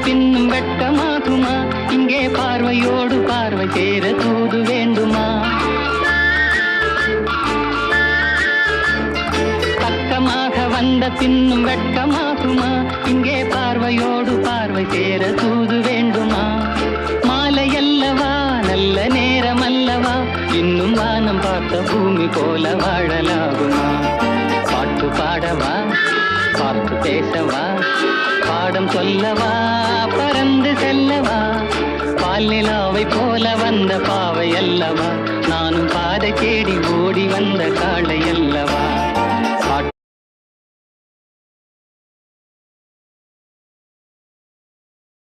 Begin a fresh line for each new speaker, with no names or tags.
பின்னும் வெட்கமாகுமா? இங்கே பார்வையோடு பார்வை சேர தூது வேண்டுமா? பக்கமாக வந்த பின்னும் வெட்கமாகுமா? இங்கே பார்வையோடு பார்வை சேர தூது வேண்டுமா? மாலை அல்லவா, நல்ல நேரம் அல்லவா, இன்னும் வானம் பார்த்த பூமி போல வாழலாகுமா? பாட்டு பாடவா, பார்த்து பேசவா, பாடம் சொல்லவா, பறந்து செல்லவா? பால் நிலாவை போல வந்த பாவை அல்லவா, நானும் பாதை தேடி ஓடி வந்த காளை அல்லவா?